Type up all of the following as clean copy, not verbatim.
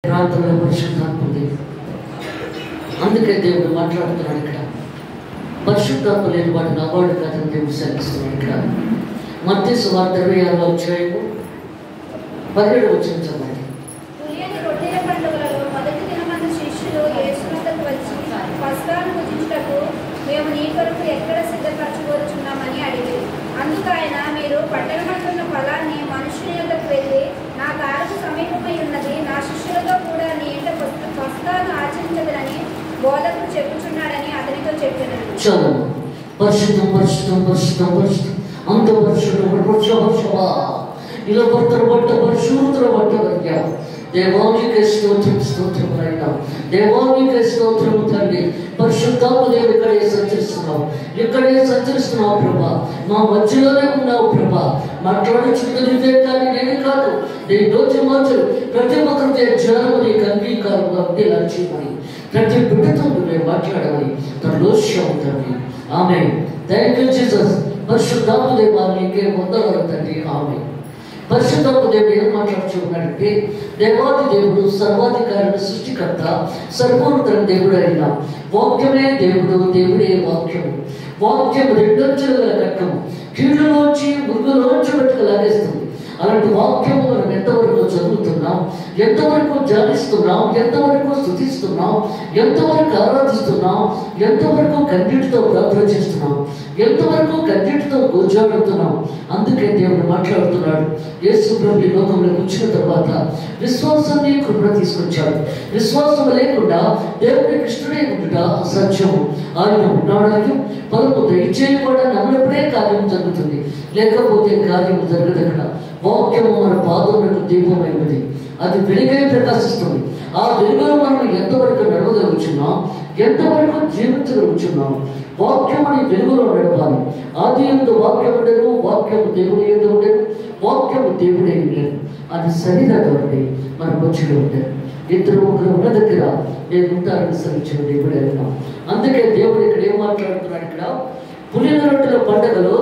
ప్రాంతంలో పరిశుద్ధాత్మ ఉంది. అందుకే దేవుడు మాట్లాడుతున్నాడు. ఇక్కడ పరిశుద్ధాత్మ లేని వాడు నా వాడు కాదని దేవుడు సెలవిస్తున్నాడు. ఇక్కడ మత్తయి సువార్త 26వ అధ్యాయము 17వ వచనం చదవండి. రొట్టెల పండుగలలో మొదటి దినమందు శిష్యులు యేసునొద్దకు వచ్చి పస్కాను భుజించుటకు మేము నీ కొరకు ఎక్కడ సిద్ధపరచుకోరుచున్నామని అడిగారు. అందుకు ఆయన, మీరు పట్టణమందున్న ఫలాన్ని మనుషుని యొద్దకు వెళ్ళి నా కాలము సమీపమై ఉన్నది, నా శిష్యులతో కూడా నీ ఇంట పస్కాను ఆచరించదరని బోధకుడు చెప్పుచున్నాడని అతనితో చెప్పారు. చాలా పరిశుద్ధం పరిశుద్ధం పరిశుద్ధం పరిశుద్ధం అంత పరిశుద్ధం ఇలా పట్టబట్ట పరిశుద్ధ దేవానికి స్తోత్రం స్తోత్రం అయినా దేవానికి స్తోత్రము తండ్రి. పరిశుద్ధాత్మ దేవుడు ఇక్కడే సంచరిస్తున్నావు ప్రభా. మా మధ్యలోనే ఉన్నావు ప్రభా. మాట్లాడుచున్నది ఇదే కానీ నేను కాదు. నీ రోజు మధ్యలో ప్రతి ఒక్కరి జ్ఞానము నీకు అంగీకారం అగ్ని లక్ష్యమని ప్రతి బిడ్డతో నువ్వే మాట్లాడమని తనలోష్యం తండ్రి. ఆమె థ్యాంక్ యూ జీసస్. పరిశుద్ధాత్మ దేవా నీకే వందనాలు తండ్రి. ఆమె పరిశుద్ధాత్మ దేవుడు ఏం మాట్లాడుచున్నాడంటే, దేవాది దేవుడు సర్వాధికారుడు సృష్టికర్త సర్వోన్నత దేవుడు అయిన వాక్యమే దేవుడు, దేవుడే వాక్యము. వాక్యం రెండొంచుల గల కట్టము, కీళ్ళలోంచి మురుగులోంచి బట్టుకు లాగేస్తుంది. అలాంటి వాక్యము మనం ఎంతవరకు చదువుతున్నాం, ఎంతవరకు ధ్యానిస్తున్నాం, ఎంతవరకు స్తుతిస్తున్నాం, ఎంతవరకు ఆరాధిస్తున్నాం, ఎంతవరకు కన్నీటితో ప్రార్థన చేస్తున్నాం, ఎంతవరకు కన్నీటితో గోజాడుతున్నాం. అందుకే దేవుడు మాట్లాడుతున్నాడు. యేసు ప్రభు ఈ లోకంలోకి వచ్చిన తర్వాత విశ్వాసాన్ని కృపణ తీసుకొచ్చాడు. విశ్వాసం లేకుండా దేవుడికి ఇష్టడే ఉంటుట అసత్యము. ఆయన ఉన్నాడని పలుకు దయచేయకుండా నమ్మినప్పుడే కార్యం జరుగుతుంది, లేకపోతే కార్యం జరగదు. అక్కడ వాక్యము మన పాదములకు దీపమైనది, అది వెలుగై ప్రకాశిస్తుంది. ఆ వెలుగులో మనం ఎంతవరకు నడవగలుగుతున్నాం, ఎంతవరకు జీవించగలుగుతున్నాం. వాక్యముని వెలుగులో నడపాలి. ఆది యందు వాక్యం ఉండేను, వాక్యము దేవుని యందు ఉండేను, వాక్యము దేవుడే ఉండేను. అది సరినటువంటి మన మధ్యలో ఉంటారు. ఇద్దరు ఒకరు ఉన్న దగ్గర నేను ఉంటారని సరించిన దేవుడే ఉన్నాం. అందుకే దేవుడు ఇక్కడ ఏం మాట్లాడుతున్నాడు. ఇక్కడ పులిన రొట్టెల పండుగలో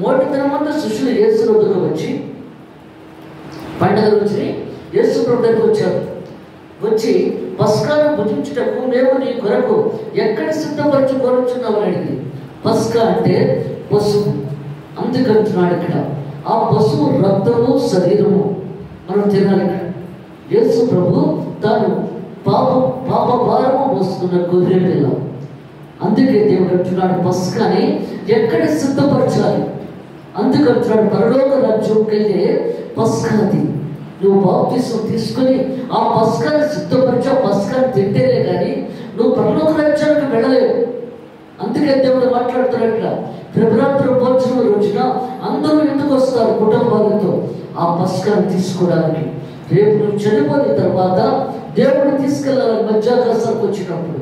మొదటి దినమంతా శిష్యులు యేసు వద్దకు వచ్చి పండుగ నుంచి యేసు ప్రభు దగ్గరకు వచ్చారు. వచ్చి పస్కాను భుజించుటకు మేము నీ కొరకు ఎక్కడ సిద్ధపరచుకోరుచున్నామని అడిగింది. పస్కా అంటే పశువు. అందుకంటున్నాడు ఇక్కడ ఆ పశువు రక్తము శరీరము మనం తినాలి. ఇక్కడ యేసు ప్రభు తాను పాప భారము మోస్తున్న గొర్రె పిల్ల. అందుకే దేవుడు అంటున్నాడు పస్కాని ఎక్కడ సిద్ధపరచాలి. అందుకంటున్నాడు పరలోక రాజ్యంకి వెళ్ళే పస్కాది. నువ్వు బాప్తిసం తీసుకుని ఆ పస్కాన్ని సిద్ధపరిచి ఆ పస్కాన్ని తింటేనే కానీ నువ్వు పరలోక రాజ్యానికి వెళ్ళలేవు. అందుకే దేవుడు మాట్లాడుతున్నాడు. ఇక్కడ ఫిబ్రవరి భోజనం రోజున అందరూ ఎందుకు వస్తారు కుటుంబాలతో ఆ పస్కాన్ని తీసుకోవడానికి. రేపు నువ్వు చనిపోయిన తర్వాత దేవుడిని తీసుకెళ్ళాలని మధ్యాకాశానికి వచ్చినప్పుడు.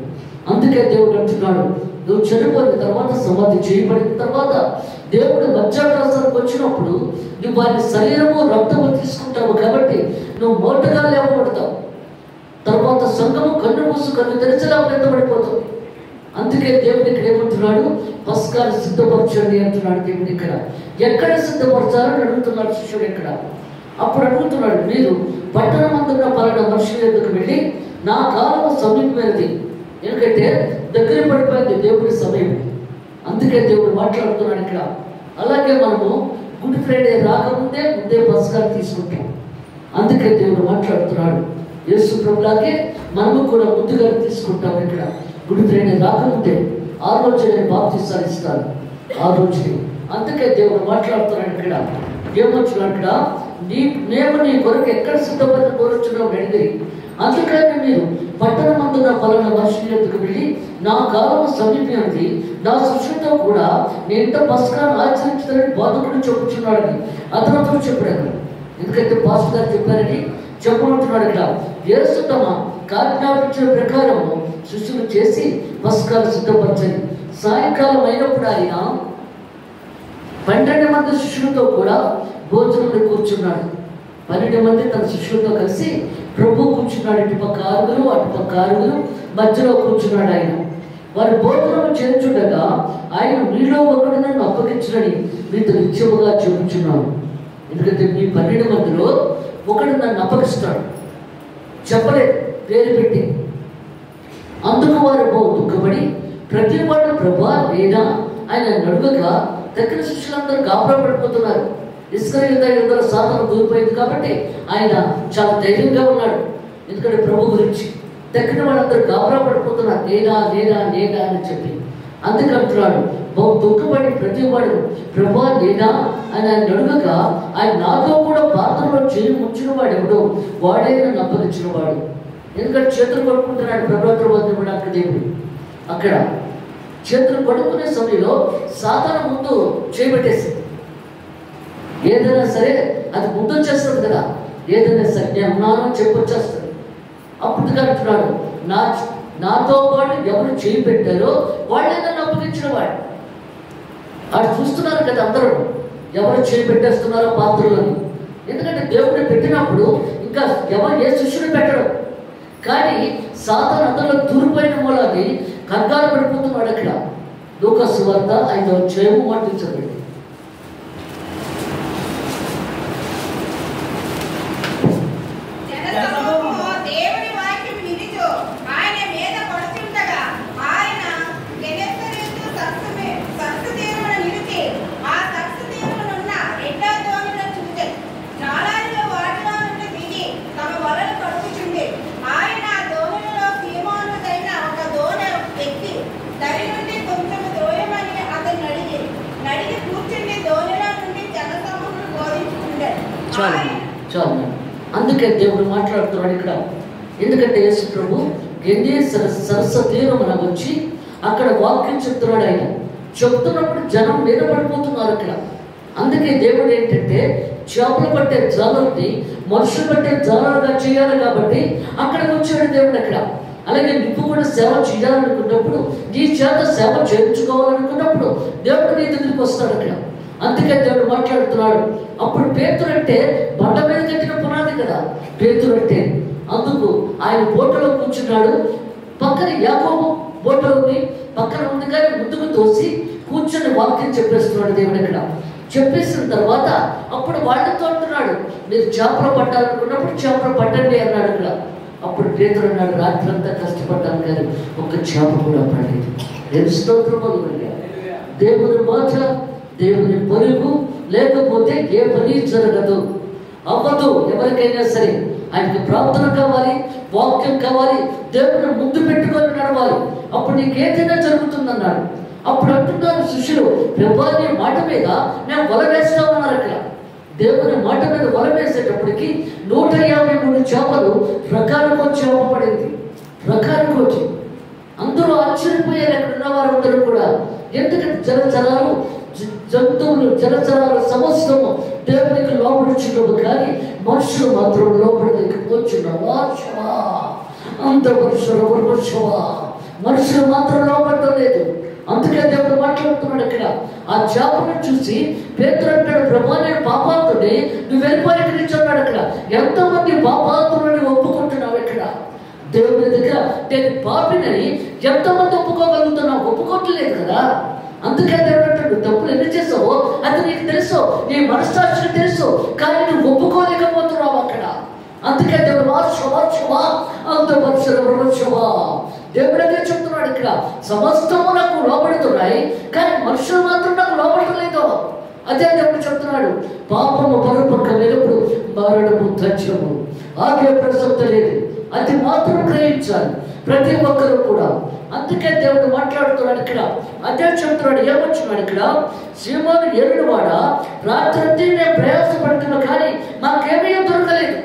అందుకే దేవుడు అంటున్నాడు, నువ్వు చనిపోయిన తర్వాత సమాధి చేయబడిన తర్వాత దేవుడు మధ్యాకాశానికి వచ్చినప్పుడు నువ్వు వారి శరీరము రక్తము తీసుకుంటావు. కాబట్టి నువ్వు మోటగా లేవబడతావు. తర్వాత సంఘము కన్ను మూసు కన్ను తెరిచేలా ఎత్తబడిపోతావు. అందుకే దేవుడు ఇక్కడ ఏమంటున్నాడు, పస్కాన్ని సిద్ధపరచండి అంటున్నాడు. దేవుడు ఇక్కడ ఎక్కడ సిద్ధపరచాలని అడుగుతున్నాడు శిష్యుడు. ఇక్కడ అప్పుడు అడుగుతున్నాడు, మీరు పట్టణమందున్న పలానా మనుషుల దగ్గరకు వెళ్ళి నా కాలము సమీపమైనది, ఎందుకంటే దగ్గర పడిపోయింది దేవుడి సమయం. అందుకే దేవుడు మాట్లాడుతున్నాడు ఇక్కడ. అలాగే మనము గుడ్ ఫ్రైడే రాకముందే పస్కాన్ని తీసుకుంటాం. అందుకే దేవుడు మాట్లాడుతున్నాడు. యేసు ప్రభులాగే మనము కూడా ముందుగా తీసుకుంటాం. ఇక్కడ గుడ్ ఫ్రైడే రాకముందే ఆ రోజు నేను బాప్తిసాలు ఇస్తాను, ఆ రోజు. అందుకే దేవుడు మాట్లాడుతున్నాడు ఇక్కడ. ఏమొచ్చున్నాడు ఇక్కడ, మేము నీ కొరకు ఎక్కడ సిద్ధపడి కోరుచున్నావు అడిగి. అందుకని మీరు పట్టణమందున పలానా మనుషుల యొద్దకు వెళ్ళి నా కాలము సమీపమైనది, నా శిష్యులతో కూడా నేను పస్కాను ఆచరించాలని బోధకుడు చెప్పుచున్నాడని అతనితో చెప్పాడు. ఎందుకంటే పాస్టర్ గారు చెప్పారని చెప్పమంటున్నాడు. ఇక్కడ యేసు తమ ఆజ్ఞాపించిన ప్రకారము శిష్యులు చేసి పస్కాను సిద్ధపరచండి. సాయంకాలం అయినప్పుడు ఆయన 12 మంది శిష్యులతో కూడా భోజనంలో కూర్చున్నాడు. 12 మంది తన శిష్యులతో కలిసి ప్రభు కూర్చున్నాడు. ఇటుపక్క 6 అటుపక్క 6 మధ్యలో కూర్చున్నాడు ఆయన. వారి భోజనం చేర్చుండగా ఆయన మీలో ఒకడు నన్ను అప్పగించడని మీతో నిత్యముగా చెబుతున్నాను. ఎందుకంటే మీ 12 మందిలో ఒకడు నన్ను అప్పగిస్తాడు. చెప్పలేదు, పేరు పెట్టి. అందుకు వారు దుఃఖపడి ప్రతివాడు ప్రభా లేదా ఆయన నడుగగా తక్కిన శిష్యులందరూ గాబరా పడిపోతున్నారు. ఇస్కరియోతు సాతాను దూరిపోయింది కాబట్టి ఆయన చాలా ధైర్యంగా ఉన్నాడు. ఎందుకంటే ప్రభు గురించి తక్కిన వాళ్ళందరూ గాబరా పడిపోతున్నారు, నేనా నేనా నేనా అని చెప్పి. అందుకంటున్నాడు బహు దుఃఖపడి ప్రతివాడు ప్రభా నేనా అని ఆయన అడుగగా ఆయన నాతో కూడా పాత్రలో చేయి ముంచిన వాడు ఎవడో వాడే నన్ను అప్పగించిన వాడు. ఎందుకంటే చేతులు కొడుకుంటున్నాడు ప్రభుత్వం ఇవ్వడానికి దేవుడు. అక్కడ చేతులు కొడుకునే సమయంలో సాతాను ముందు చేయబెట్టేసింది. ఏదైనా సరే అది ముందు వచ్చేస్తుంది కదా, ఏదైనా సరే నేను ఉన్నాను చెప్పొచ్చేస్తుంది. అప్పుడు అంటున్నాడు నాతో పాటు ఎవరు చేయి పెట్టారో వాళ్ళే నన్ను అప్పగించిన వాడు. వాడు చూస్తున్నారు కదా అందరూ ఎవరు చేయి పెట్టేస్తున్నారో పాత్రలని. ఎందుకంటే దేవుడిని పెట్టినప్పుడు ఇంకా ఎవరు ఏ శిష్యుడు పెట్టడం. కానీ సాతాను అందరిలో దూరిపోయిన మూలాన్ని కంగారు పడిపోతున్నాడు. అక్కడ లూకా సువార్త 5వ అధ్యాయము మాటించండి. చాలు అందుకే దేవుడు మాట్లాడుతున్నాడు ఇక్కడ. ఎందుకంటే యేసు ప్రభు గెండి సరస్సు తీరమున వచ్చి అక్కడ వాక్యం చెప్తున్నాడు. ఆయన చెప్తున్నప్పుడు జనం నిలబడిపోతున్నారు అక్కడ. అందుకే దేవుడు ఏంటంటే చేపలు పట్టే జాలర్ని మనుషులు పట్టే జాలరుగా చేయాలి కాబట్టి అక్కడికి వచ్చాడు దేవుడు అక్కడ. అలాగే నువ్వు కూడా సేవ చేయాలనుకున్నప్పుడు నీ చేత సేవ చేయించుకోవాలనుకున్నప్పుడు దేవుడు నీ దగ్గరికి వస్తాడు అక్కడ. అందుకే దేవుడు మాట్లాడుతున్నాడు. అప్పుడు పేతురు అంటే బండ మీద కట్టిన పునాది కదా పేతురు అంటే. అందుకు ఆయన బోటలో కూర్చున్నాడు. పక్కన యాకోబు బోటలోని పక్కన ఉంది కానీ ముందుకు తోసి కూర్చొని వాక్యం చెప్పేస్తున్నాడు దేవుడు అక్కడ. చెప్పేసిన తర్వాత అప్పుడు వాళ్ళతో అంటున్నాడు మీరు చేపలు పట్టాలనుకున్నప్పుడు చేపలు పట్టండి అన్నాడు అక్కడ. అప్పుడు పేతురు అన్నాడు రాత్రి అంతా కష్టపడ్డాను కానీ ఒక్క చేప కూడా పడలేదు. నేను స్తోత్రం దేవుని మాట దేవుని పరుగు లేకపోతే ఏ పని జరగదు, అవ్వదు. ఎవరికైనా సరే ఆయనకి ప్రార్థన కావాలి, వాక్యం కావాలి, దేవుని ముందు పెట్టుకొని నడవాలి. అప్పుడు నీకేదైనా జరుగుతుందన్నాడు. అప్పుడు అంటున్నారు శిష్యులు ప్రభువా మాట మీద మేము వల వేస్తా ఉన్నారు అక్కడ. దేవుని మాట మీద వల వేసేటప్పటికి 153 చేపలు ప్రకారంగా చేప పడింది. ప్రకారంగా వచ్చి అందరూ ఆశ్చర్యపోయారు అక్కడ ఉన్న వారందరూ కూడా. ఎందుకంటే జలచరాలు జంతువులు జలచరాలు సమస్తము దేవునికి లోపడుచున్నాము కానీ మనుషులు మాత్రం లోపడలేకపోతున్నావా? అంత మనుషులు మాత్రం లోపడటం లేదు. అందుకే దేవుడు మాట్లాడుతున్నాడు ఇక్కడ. ఆ చేపను చూసి పేతురు అంటాడు ప్రభా నేను పాపాత్ముడిని, నువ్వు వెళ్ళిపోయి ఎక్కడి నుంచి అన్నాడు అక్కడ. ఎంతోమంది పాపాత్ములని ఒప్పుకుంటున్నావు ఇక్కడ దేవుని దగ్గర. నేను పాపినని ఎంతమంది ఒప్పుకోగలుగుతున్నావు? ఒప్పుకోవట్లేదు కదా. అందుకే దేవుడు అంటాడు తప్పులు ఎన్ని చేసావో అది నీకు తెలుసు, నీ మనస్సాక్షికి తెలుసు, కానీ నువ్వు ఒప్పుకోలేకపోతున్నావు అక్కడ. అందుకే దేవుడు అంత మనుషులు దేవుడు అదే చెప్తున్నాడు ఇక్కడ. సమస్తము నాకు లోపడుతున్నాయి కానీ మనుషులు మాత్రం నాకు లోపడలేదు. అదే దేవుడు చెప్తున్నాడు పాపము పరుపక్క వెలుపుడు మారడము తథ్యము ఆగే ప్రసక్తి లేదు. అది మాత్రం గ్రహించాలి ప్రతి ఒక్కరు కూడా. అందుకే దేవుడు మాట్లాడుతున్నాడు ఇక్కడ. అదే చెప్తున్నాడు. ఏమొచ్చున్నాడు ఇక్కడ? సీమోను ఎరుడువాడ రాత్రి నేను ప్రయాసపడుతున్నా కానీ మాకేమీ దొరకలేదు.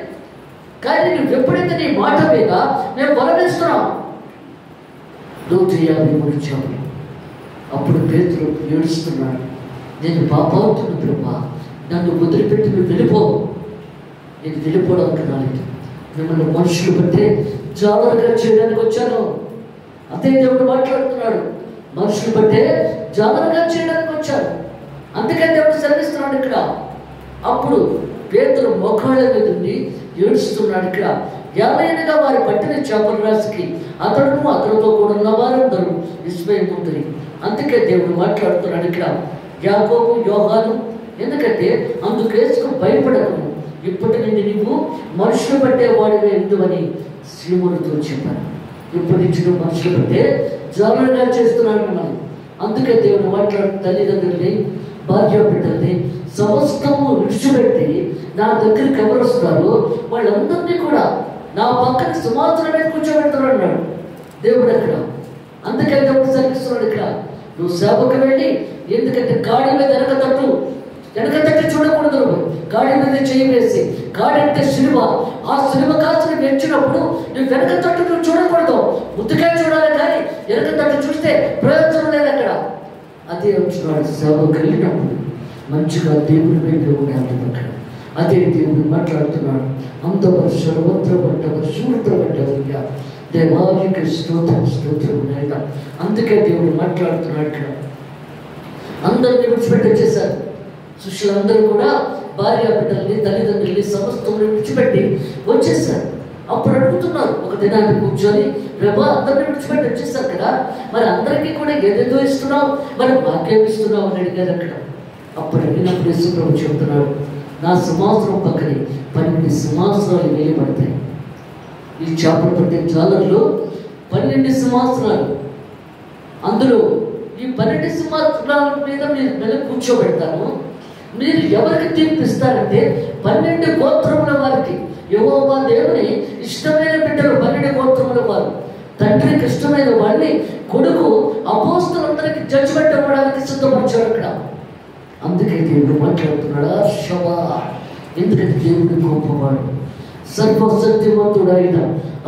కానీ నువ్వు ఎప్పుడైతే నీ మాట మీద మేము వలవేస్తున్నాం 153 చేపలు. అప్పుడు పేతురు ఏడుస్తున్నాడు నేను పాపాత్ముడిని ప్రభా, నన్ను వదిలిపెట్టి నువ్వు వెళ్ళిపో. నేను వెళ్ళిపోవడానికి రాలేదు, మిమ్మల్ని మనుషులు బట్టే జాలరుగా చేయడానికి వచ్చాను. అదే దేవుడు మాట్లాడుతున్నాడు. మనుషులు బట్టే జాలరుగా చేయడానికి వచ్చాను. అందుకే దేవుడు సెలవిస్తున్నాడు ఇక్కడ. అప్పుడు పేతురు మోకాళ్ళ మీద ఉండి ఏడుస్తున్నాడు ఇక్కడ. యావైనగా వారి పట్టిన చేపల రాశికి అతడును అతనితో కూడా ఉన్న వారందరూ విస్మయముంటుంది. అందుకే దేవుడు మాట్లాడుతున్నాడు ఇక్కడ. యాకోబు యోహాను ఎందుకంటే అందుకేసుకు భయపడకు, ఇప్పటి నుండి నువ్వు మనుషులు పట్టే వాడివే ఎందువని సీమోనుతో చెప్పాను, ఇప్పటి నుంచి నువ్వు మనుషులు పెట్టే జాగ్రత్తగా చేస్తున్నాను మిమ్మల్ని. అందుకే దేవుడు మాట్లాడు, తల్లిదండ్రుల్ని భార్య బిడ్డల్ని సమస్తము విడిచిపెట్టి నా దగ్గరికి ఎవరు వస్తారో వాళ్ళందరినీ కూడా నా పక్కన సింహాసనం మీద కూర్చోబెడతాడు అన్నాడు దేవుడు అక్కడ. అందుకే దేవుడు సరిస్తున్నాడు ఇక్కడ, నువ్వు సేవకు వెళ్ళి, ఎందుకంటే గాడి మీద వెనక తట్టు చూడకూడదు. గాడి మీద చేయి వేసి, గాడి అంటే సినిమా, ఆ సినిమా కాస్త వెచ్చినప్పుడు నువ్వు వెనక తట్టు నువ్వు చూడకూడదు, ముందుకే చూడాలి. కానీ వెనక తట్టు చూస్తే ప్రయోజనం లేదు అక్కడ. అదే వచ్చినాడు సేవకు వెళ్ళినప్పుడు మంచిగా దేవుడి మీద ఉండాలి అక్కడ. అదే దేవుడు మాట్లాడుతున్నాడు, అంతవరకు సర్వత్రపడ్డవారు సూత్రపడ్డవయ్యా దేవానికి స్తోత్రం నాయన. అందుకే దేవుడు మాట్లాడుతున్నాడు ఇక్కడ. అందరినీ విడిచిపెట్టి వచ్చేసారు శిష్యులందరూ కూడా, భార్య బిడ్డల్ని తల్లిదండ్రుల్ని సమస్తం విడిచిపెట్టి వచ్చేసారు. అప్పుడు అడుగుతున్నారు ఒక దినాన్ని కూర్చొని, ప్రభా అందరినీ విడిచిపెట్టి వచ్చేసారు కదా, మరి అందరికీ కూడా ఏదేదో ఇస్తున్నావు, మరి మాకేం ఇస్తున్నావు అని అడిగారు అక్కడ. అప్పుడు అడిగినప్పుడు యేసు ప్రభు చెబుతున్నాడు, నా సింహాసనం పక్కనే 12 సింహాసనాలు వేయబడతాయి. ఈ చేపలు పట్టే జాలర్లో 12 సింహాసనాలు, అందులో ఈ 12 సింహాసనాల మీద మీరు కూర్చోబెడతాను. మీరు ఎవరికి తీర్పిస్తారంటే 12 గోత్రముల వారికి. యెహోవా దేవుని ఇష్టమైన బిడ్డలు 12 గోత్రముల వారు. తండ్రికి ఇష్టమైన వాళ్ళని కొడుకు అపోస్తలులందరికీ జడ్జిమెంట్ ఇవ్వడానికి సిద్ధపరిచాడు అక్కడ. అందుకే దేవుడు మాట్లాడుతున్నాడు, శవా, ఎందుకంటే దేవుడు గొప్పవాడు, సర్వశక్తివంతుడు అయిన,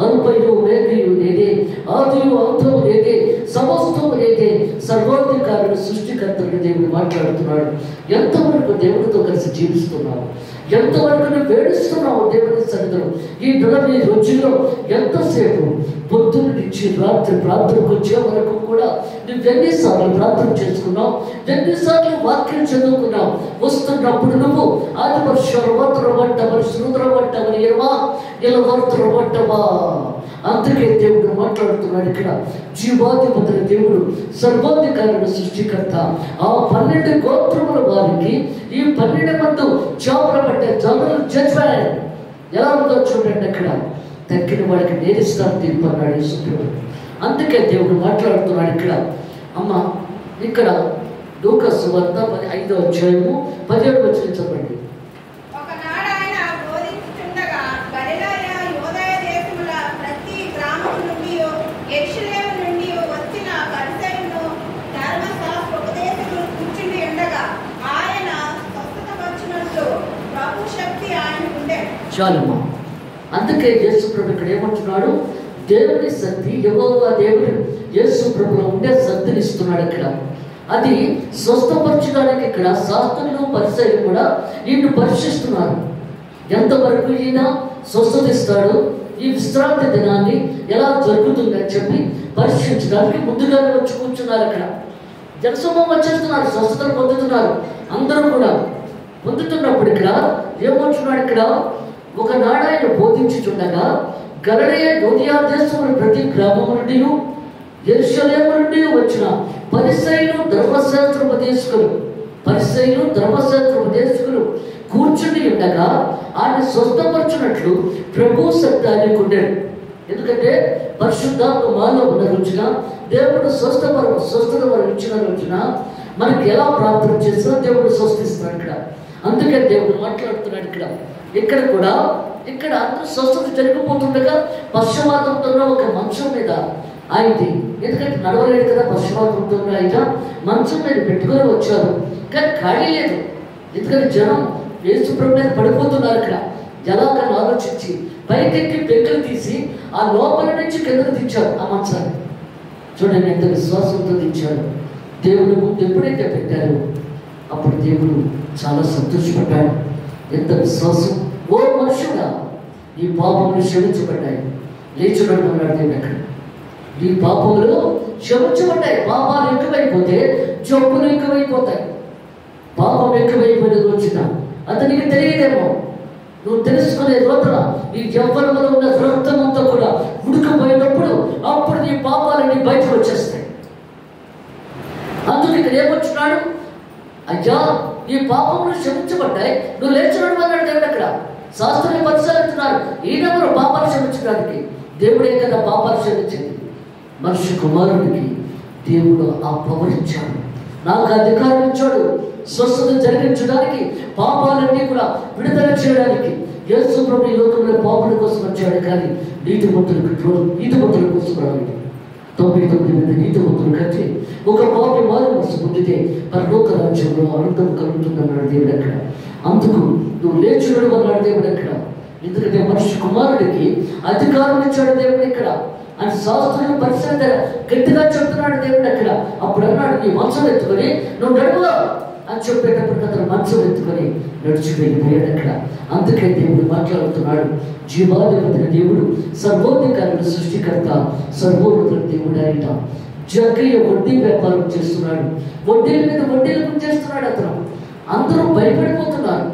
అల్పయు వేగయు నేనే, ఆదియు అంతము నేనే, సమస్తము నేనే, సర్వాధికారుడు సృష్టికర్తని దేవుడు మాట్లాడుతున్నాడు. ఎంతవరకు దేవుడితో కలిసి జీవిస్తున్నావు, ఎంతవరకు నువ్వు వేడుస్తున్నావు దేవుని సన్నిధిలో. ఈ 40 రోజుల్లో ఎంతసేపు పొద్దున్న నుంచి రాత్రి ప్రార్థనకు వచ్చే వరకు కూడా నువ్వు ఎన్నిసార్లు ప్రార్థన చేసుకున్నావు, ఎన్నిసార్లు వాక్యం చదువుకున్నావు. వస్తున్నప్పుడు నువ్వు నిలబడుతున్నవా. అందుకే దేవుడు మాట్లాడుతున్నాడు ఇక్కడ, జీవాధిపతుల దేవుడు, సర్వాధికారుడు సృష్టికర్త. ఆ 12 గోత్రముల వారికి ఈ 12 మంది చేపలు పట్టే జనులు జడ్జిమెంట్ ఎలా ఉందో చూడండి అక్కడ. తగ్గిన వాడికి నేరిస్తాను తీర్పు అన్నాడు యేసుప్రభు. అందుకే దేవుడు మాట్లాడుతున్నాడు ఇక్కడ. అమ్మ ఇక్కడ లూకా సువార్త 5వ అధ్యాయము 17వ వచనం చదవండి. చాలమ్మా. అందుకే యేసు ప్రభు ఇక్కడ ఏమంటున్నాడు, దేవుని శక్తి, యెహోవా దేవుడు యేసు ప్రభులో ఉండే శక్తిని ఇస్తున్నాడు ఇక్కడ. అది స్వస్థపరచడానికి ఇక్కడ శాస్త్రులు పరిసయ్యులు కూడా ఈయన పరీక్షిస్తున్నారు. ఎంతవరకు ఈయన స్వస్థతిస్తాడు, ఈ విశ్రాంతి దినాన్ని ఎలా జరుగుతుందని చెప్పి పరీక్షించడానికి ముందుగానే వచ్చి కూర్చున్నారు అక్కడ. జనసమూహం వచ్చేస్తున్నారు, స్వస్థతలు పొందుతున్నారు. అందరూ కూడా పొందుతున్నప్పుడు ఇక్కడ ఏమంటున్నాడు, ఇక్కడ ఒకనాడు ఆయన బోధించుచుండగా గలిలయ యూదయ దేశముల ప్రతి గ్రామము నుండి యెరూషలేము నుండి వచ్చిన పరిసయ్యులు ధర్మశాస్త్రోపదేశకులు కూర్చుని ఉండగా ఆయన స్వస్థపరచున్నట్లు ప్రభు శబ్దాన్ని కొండాడు. ఎందుకంటే పరిశుద్ధాత్మ మాలో ఉన్న రోజున, దేవుడు స్వస్థత వరం ఇచ్చిన రోజున మనకి ఎలా ప్రార్థన చేసినా దేవుడు స్వస్థిస్తున్నాడు ఇక్కడ. అందుకే దేవుడు మాట్లాడుతున్నాడు ఇక్కడ. ఇక్కడ కూడా ఇక్కడ అందరూ స్వస్థత జరిగిపోతుండగా పశ్చిమాతంతో ఒక మంచం మీద ఆయనది, ఎందుకంటే నడవలేదు కదా, పశ్చిమాతంతో ఆయన మంచం మీద పెట్టుకొని వచ్చారు. కానీ ఖాళీ లేదు, ఎందుకంటే జనం యేసు ప్రభు మీద పడిపోతున్నారు. ఇక్కడ ఎలాగని ఆలోచించి పైకెక్కి పెంకులు తీసి ఆ లోపల నుంచి కిందకు దించారు ఆ మంచాన్ని. చూడండి ఎంత విశ్వాసంతో దించారు. దేవుడు ముందు ఎప్పుడైతే పెట్టారో అప్పుడు దేవుడు చాలా సంతోషపడ్డాడు. ఎంత విశ్వాసం! ఓ మనుషుడా, నీ పాపములు క్షమించబడ్డాయి, లేచున్నాడు అన్నాడు దేవుడు అక్కడ. నీ పాపములు క్షమించబడ్డాయి. పాపాలు ఎక్కువైపోతే జబ్బులు ఎక్కువైపోతాయి. పాపం ఎక్కువైపోయిన రోజున అతనికి తెలియదేమో, నువ్వు తెలుసుకునే రోజున నీ యవ్వనంలో ఉన్న రక్తం అంతా కూడా ఉడికిపోయినప్పుడు అప్పుడు నీ పాపాలన్నీ బయటకు వచ్చేస్తాయి. అందుకు ఇక్కడ ఏమొచ్చున్నాడు, అయ్యా ఈ పాపములు క్షమించబడ్డాయి, నువ్వు లేచున్నాడు అన్నాడు దేవుడు అక్కడ. శాస్త్రాన్ని పరిశీలిస్తున్నారు, ఈయనెవరు పాపాలు క్షమించడానికి? దేవుడే కదా పాపాలు క్షమించింది. మనిషి కుమారుడికి దేవుడు ఆ పవర్ ఇచ్చాడు, నాకు అధికారం ఇచ్చాడు స్వస్థత జరిగించడానికి, పాపాలన్నీ కూడా విడుదల చేయడానికి. యేసు ప్రభు ఈ లోకంలో పాపుల కోసం వచ్చాడు, కానీ నీతిమంతుల కోసం రాలేదు. 99 మంది నీతిమంతులు కంటే ఒక పాపి మారు మనసు పొందితే పరలోక రాజ్యంలో ఆనందం కలుగుతుందన్నాడు దేవుడు అక్కడ. అందుకు నువ్వు లేచుడు అన్నాడు దేవుడు అక్కడ. ఎందుకంటే మనిషి కుమారుడికి అధికారం ఇచ్చాడు దేవుడు ఇక్కడ. అని శాస్త్రులు పరిశీలన గట్టిగా చెప్తున్నాడు దేవుడు అక్కడ. అప్పుడు అన్నాడు, నీ మంచం ఎత్తుకొని నువ్వు నడువా అని చెప్పేటప్పుడు అతను మంచం ఎత్తుకొని నడిచి వెళ్ళిపోయాడు అక్కడ. అందుకే దేవుడు మాట్లాడుతున్నాడు, జీవాధిపతి దేవుడు, సర్వోధికారుడు, సృష్టికర్త, సర్వోన్నతుల దేవుడు ఆయన. జక్కయ్య వడ్డీ వ్యాపారం చేస్తున్నాడు, వడ్డీల మీద వడ్డీలు చేస్తున్నాడు అతను. అందరూ భయపడిపోతున్నారు.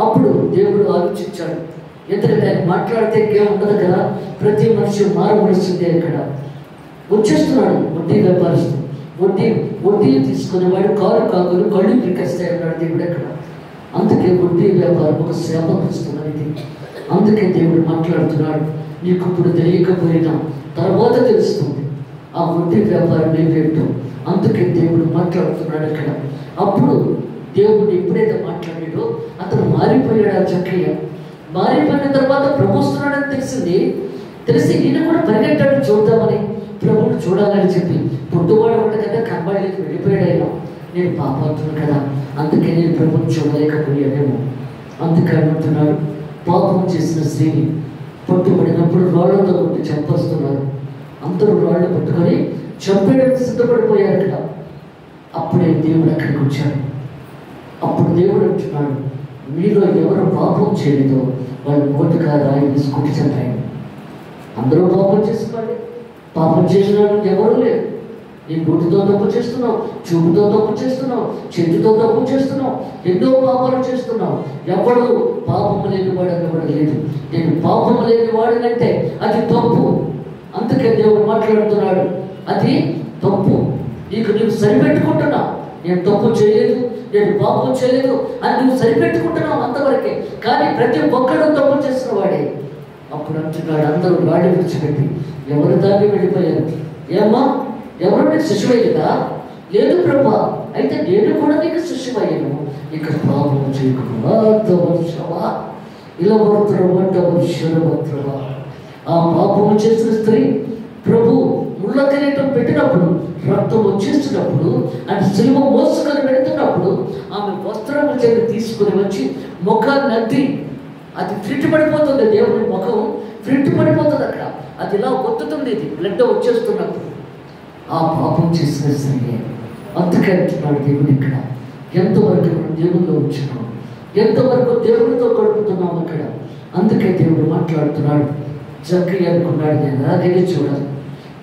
అప్పుడు దేవుడు ఆలోచించాడు, ఎందుకంటే ఆయన మాట్లాడితే ఇంకేం ఉండదు కదా, ప్రతి మనిషి మారవలసిందే. ఇక్కడ వచ్చేస్తున్నాడు వడ్డీ వ్యాపారస్తు, వడ్డీలు తీసుకునేవాడు కారు కాకులు కళ్ళు పిరికేస్తాయి అన్నాడు దేవుడు అక్కడ. అందుకే వడ్డీ వ్యాపారం ఒక శాపగ్రస్తమైనది. అందుకే దేవుడు మాట్లాడుతున్నాడు, నీకు ఇప్పుడు తెలియకపోయినా తర్వాత తెలుస్తుంది ఆ వడ్డీ వ్యాపారం ఏమేంటో. అందుకే దేవుడు మాట్లాడుతున్నాడు అక్కడ. అప్పుడు దేవుడు ఎప్పుడైతే మాట్లాడాడో అతను మారిపోయాడు. ఆ జక్కయ్య మారిపోయిన తర్వాత ప్రభు వస్తున్నాడని తెలిసి ఈయన కూడా పరిగెట్టాడు చూద్దామని, ప్రభువుని చూడాలని చెప్పి. పుట్టువాడు ఒకటి కదా కనబడలేక వెళ్ళిపోయాడు ఆయన. నేను పాపాత్తును కదా, అందుకే నేను ప్రభువుని చూడలేకపోయానేమో. అందుకే అంటున్నాడు, పాపం చేసిన స్త్రీని పట్టుబడినప్పుడు రాళ్లతో కొట్టి చంపేస్తున్నారు. అందరూ రాళ్ళు పట్టుకొని చంపేయడానికి సిద్ధపడిపోయారు కదా. అప్పుడే దేవుడు అక్కడికి వచ్చాడు. అప్పుడు దేవుడు అంటున్నాడు, మీలో ఎవరు పాపం చేయలేదో వాళ్ళు నోటిగా రాయి తీసుకుంటే చంపాయి. అందరూ పాపం చేసుకోండి, పాపం చేసిన వాళ్ళు ఎవరు లేరు. నీ నోటితో తప్పు చేస్తున్నావు, చూపుతో తప్పు చేస్తున్నావు, చేతితో తప్పు చేస్తున్నావు, ఎన్నో పాపాలు చేస్తున్నావు. ఎవడు పాపము లేనివాడు అనేవాడు లేదు. నేను పాపము లేని వాడినంటే అది తప్పు. అందుకే దేవుడు మాట్లాడుతున్నాడు, అది తప్పు. నీవు సరిపెట్టుకుంటున్నావు, నేను తప్పు చేయలేదు, నేను పాపం చేయలేదు అని నువ్వు సరిపెట్టుకుంటున్నావు అంతవరకే. కానీ ప్రతి ఒక్కడు తప్పు చేసిన వాడే. అప్పుడు అంటున్నాడు, అందరూ గాడి విడిచిపెట్టి ఎవరు దాన్ని వెళ్ళిపోయారు. ఏమ్మా, ఎవరు నీకు శిష్యువయ్యదా? లేదు ప్రభా, అయితే నేను కూడా నీకు శిష్యువయ్యాను, ఇక పాపం చేయకుండా ఇలా పడుతున్నా. ఆ పాపము చేసిన స్త్రీ ప్రభు ముళ్ళ కిరీటం పెట్టినప్పుడు, రక్తం వచ్చేస్తున్నప్పుడు, ఆయన సిలువ మోసుకొని పెడుతున్నప్పుడు ఆమె వస్త్రము చేతి తీసుకుని వచ్చి ముఖాన్ని అద్ది, అది ఫ్రిట్ పడిపోతుంది. దేవుని ముఖం ఫ్రిట్ పడిపోతుంది అక్కడ, అది ఇలా ఒత్తుతుంది. ఇది బ్లడ్ వచ్చేస్తున్నప్పుడు ఆ పాపం చేసిన స్త్రీ. అందుకే అంటున్నాడు దేవుడు ఇక్కడ, ఎంతవరకు మనం దేవుల్లో ఉంచున్నాం, ఎంతవరకు దేవుడితో గడుపుతున్నాం అక్కడ. అందుకే దేవుడు మాట్లాడుతున్నాడు, జక్కయ్య అనుకున్నాడు, నేను ఎలాగైనా చూడాలి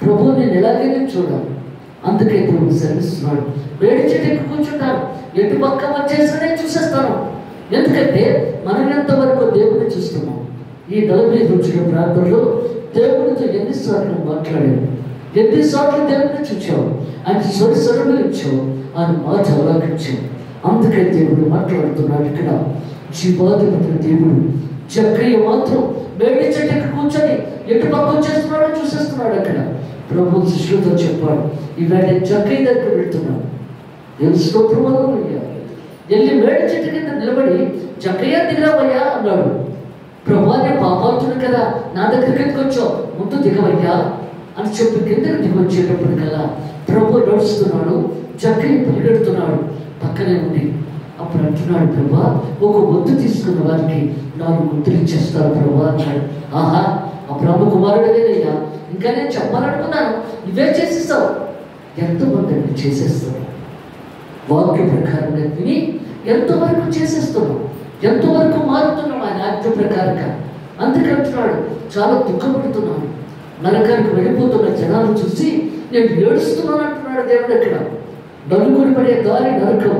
ప్రభు, నేను ఎలాగైనా చూడాలి. అందుకే దేవుడు శ్రమిస్తున్నాడు. వేడి చెట్టుకి కూర్చుంటాను, ఎటు పక్క వచ్చేసినే చూసేస్తాను. ఎందుకంటే మనం ఎంతవరకు దేవుడిని చూస్తున్నాం. ఈ 40 రోజుల ప్రాంతంలో దేవుడితో ఎన్నిసార్లు మాట్లాడావు, ఎన్నిసార్లు దేవుడిని చూచావు, ఆయన స్వరసరలు ఇచ్చావు, ఆయన మాట అవలాగించావు. అందుకే దేవుడు మాట్లాడుతున్నాడు ఇక్కడ. జీవాధిపతి దేవుడు జక్కయ్య మాత్రం వేడి చెట్టుకి కూర్చొని ఎటు పక్క వచ్చేస్తున్నాడో చూసేస్తున్నాడు అక్కడ. ప్రభు శిష్యులతో చెప్పాడు, ఈవేళ జక్కయ్య దగ్గర పెడుతున్నాడు. దేవుని స్తోత్రమయ్యా, వెళ్ళి వేడి చెట్టు కింద నిలబడి జక్కయ్య దిగవయ్యా అన్నాడు. ప్రభు, నేను పాపాత్తుడు కదా, నా దగ్గరికి ఎందుకు వచ్చావు, ముందు దిగవయ్యా అని చెప్పి కిందకి దిగొచ్చేటప్పుడు కదా ప్రభు నడుస్తున్నాడు, జక్కయ్య పరిగెడుతున్నాడు పక్కనే ఉండి. అప్పుడు అంటున్నాడు, ప్రభా, ఒక ఒత్తు తీసుకున్న వారికి 4 ముద్దులు ఇచ్చేస్తారు ప్రభా అన్నాడు. ఆహా, ఆ బ్రహ్మ కుమారుడేనయ్యా, ఇంకా నేను చెప్పాలనుకున్నాను, నువ్వే చేసేస్తావు. ఎంతమంది నువ్వు చేసేస్తావు, వాక్య ప్రకారం విని ఎంతవరకు చేసేస్తున్నావు, ఎంతవరకు మారుతున్నావు ఆయన ఆజ్ఞ ప్రకారంగా. అందుకే అంటున్నాడు, చాలా దుఃఖపడుతున్నాను, నరకానికి వెళ్ళిపోతున్న జనాలు చూసి నేను ఏడుస్తున్నాను అంటున్నాడు దేవుడు అక్కడ. నలుగురు పడే దారి నరకం,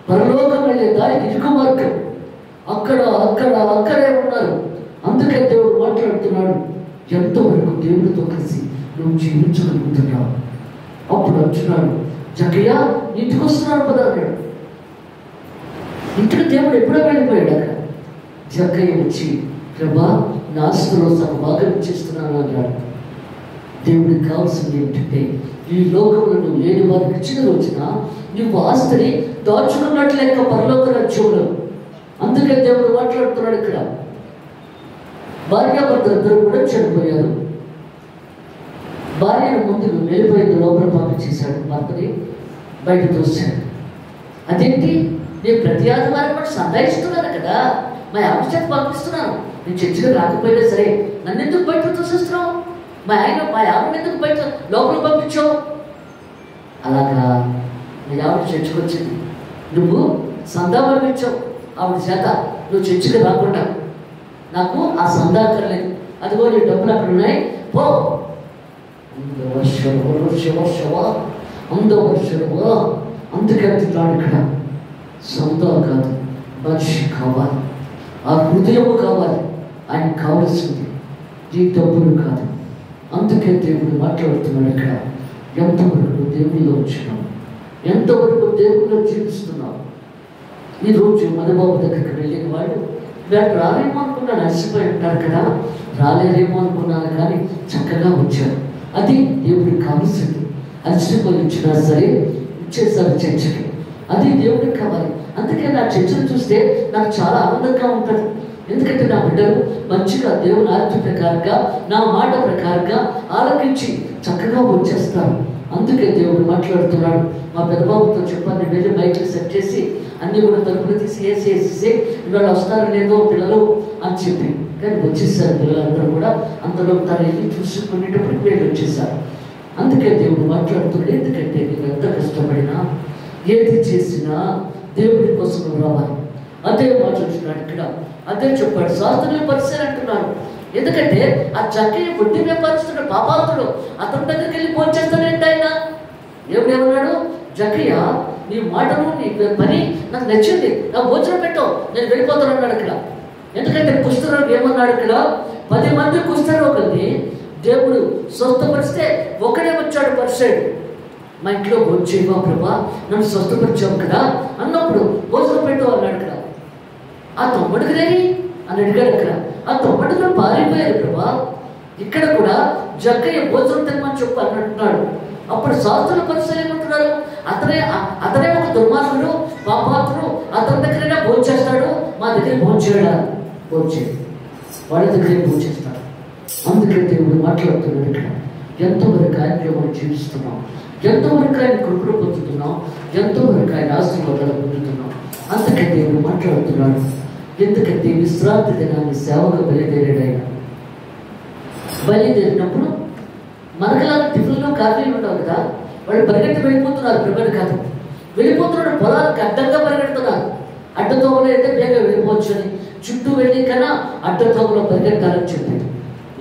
పరలోకం వెళ్ళే దారి ఇరుకు మార్గం, అక్కడే ఉన్నారు. అందుకే దేవుడు మాట్లాడుతున్నాడు, ఎంతవరకు దేవుడితో కలిసి నువ్వు జీవించగలుగుతున్నావు. అప్పుడు అంటున్నాడు, జక్కయ్య ఇంటికి వస్తున్నాడు కదా అన్నాడు. ఇంటికి దేవుడు ఎప్పుడో వెళ్ళిపోయాడు అక్కడ. జక్కయ్య వచ్చి, ప్రభా నా ఆస్తిలో సగం భాగం ఇచ్చేస్తున్నాను అన్నాడు. దేవుడికి కావాల్సింది ఏంటంటే ఈ లోకంలో నువ్వు లేని వారికి ఇచ్చిన రోజున నువ్వు ఆస్తిని దాచుకున్నట్లు లెక్క పరలోక రాజ్యంలో. అందుకే దేవుడు మాట్లాడుతున్నాడు ఇక్కడ. భార్యాభర్తలిద్దరూ కూడా చనిపోయారు. భార్యను ముందుకు వెళ్ళిపోయింది, లోపల పంపించేశాడు, భర్తని బయట తోశాడు. అదేంటి, నేను ప్రతి ఆదివారం కూడా సందాయిస్తున్నాను కదా, మా ఆవిడ చేత పంపిస్తున్నాను, నేను చర్చిలో రాకపోయినా సరే నన్ను ఎందుకు బయట తోసేస్తున్నావు, మా ఆవిడ ఎందుకు బయట లోపల పంపించావు? అలాగా మీ ఆవిడ చర్చకు వచ్చింది, నువ్వు సందా పంపించావు ఆవిడ చేత, నువ్వు చర్చికి రాకుండా. నాకు ఆ సందా అక్కర్లేదు, అదిగో నీ డబ్బులు అక్కడ ఉన్నాయి, పో. అందుకే అంటున్నాడు ఇక్కడ, సందా కాదు, మనిషి కావాలి, ఆ హృదయము కావాలి, ఆయన కావలసింది ఈ డబ్బులు కాదు. అందుకే దేవుడు మాట్లాడుతున్నాడు ఇక్కడ, ఎంతవరకు దేవుడిలో వచ్చినావు, ఎంతవరకు దేవుడిలో జీవిస్తున్నావు. ఈరోజు మధుబాబు దగ్గరికి వెళ్ళిన వాళ్ళు వాళ్ళు రాలేమో అనుకున్నాను, అలసిపోయి ఉంటారు కదా, రాలేరేమో అనుకున్నాను, కానీ చక్కగా వచ్చారు. అది దేవుడికి కావాల్సింది. అలసిపోయి వచ్చినా సరే ఇచ్చేసారు చర్చకి, అది దేవుడికి కావాలి. అందుకే నా చర్చను చూస్తే నాకు చాలా ఆనందంగా ఉంటుంది. ఎందుకంటే నా బిడ్డలు మంచిగా దేవుని ఆజ్ఞ ప్రకారంగా, నా మాట ప్రకారంగా ఆలకించి చక్కగా వచ్చేస్తారు. అందుకే దేవుడు మాట్లాడుతున్నాడు. మా పెద్దబాబుతో చెప్పాను, నేను వెళ్ళి బయటకు సెట్ చేసి అన్నీ కూడా తలుపులు తీసి వేసేసేసి ఇవాళ వస్తారో లేదో పిల్లలు అని చెప్పి, కానీ వచ్చేసారు పిల్లలందరూ కూడా. అంతలో తను వెళ్ళి చూసుకునేటప్పటికి వీళ్ళు వచ్చేసారు. అందుకే దేవుడు మాట్లాడుతున్నాడు, ఎందుకంటే నీకు ఎంత కష్టపడినా ఏది చేసినా దేవుడి కోసం రావాలి. అదే మాట్లాడుతున్నాడు ఇక్కడ, అదే చెప్పాడు. శాస్త్రులు పరిచయం అంటున్నాడు. ఎందుకంటే ఆ చక్కని బుద్ధి వ్యాపారిస్తున్న పాపాతుడు అతని దగ్గరికి వెళ్ళి పోల్చేస్తాడంటే ఆయన ఏమన్నాడు, జక్కయ్య నీ మాటలు నీ పని నాకు నచ్చింది, నా భోజనం పెట్టావు, నేను వెళ్ళిపోతాను అన్నాడు ఇక్కడ. ఎందుకంటే కుష్ఠరోగి ఏమన్నాడు ఇక్కడ, 10 మంది కుష్ఠరోగుల్ని దేవుడు స్వస్థపరిస్తే ఒకడే వచ్చాడు పరిచయుడు. మా ఇంట్లో భోజేవా ప్రభా, నన్ను స్వస్థపరిచావు కదా అన్నప్పుడు భోజనం పెట్టు అన్నాడు ఇక్కడ. ఆ 9 రేని అని అడిగాడు ఇక్కడ. ఆ 9 పారిపోయారు ప్రభా. ఇక్కడ కూడా జక్కయ్య భోజనం తినమని చెప్పు అన్నట్టున్నాడు. అప్పుడు శాస్త్రుల పరిచయం ఏమంటున్నారు, అతనే ఒక దుర్మార్గుడు, పాపాత్రుడు, అతని దగ్గరైనా భోంచేస్తాడు, మా దగ్గర భోంచేయడా, భోంచేయడు, వాడి దగ్గరే భోంచేస్తాడు. అందుకే దేవుడు మాట్లాడుతున్నాడు ఇక్కడ, ఎంతవరకు ఆయన మనం జీవిస్తున్నాం, ఎంతవరకు ఆయన కృపను పొందుతున్నాం, ఎంతవరకు ఆయన ఆశీర్వాదాలు పొందుతున్నాం. అందుకే దేవుడు మాట్లాడుతున్నాడు. ఎందుకంటే విశ్రాంతి దినాన్ని సేవకు బయలుదేరాడు ఆయన. బయలుదేరినప్పుడు మనకలాగా టిఫిన్లో కాఫీలు ఉండవు కదా, వాళ్ళు పరిగెత్తి వెళ్ళిపోతున్నారు. ప్రిపేర్ కాదు, వెళ్ళిపోతున్నాడు, పొలాలకు అడ్డంగా పరిగెడుతున్నారు. అడ్డతోమలో అయితే బేగ వెళ్ళిపోవచ్చు అని, చుట్టూ వెళ్ళి కన్నా అడ్డతోమలో పరిగెత్తాలని చెప్పాడు.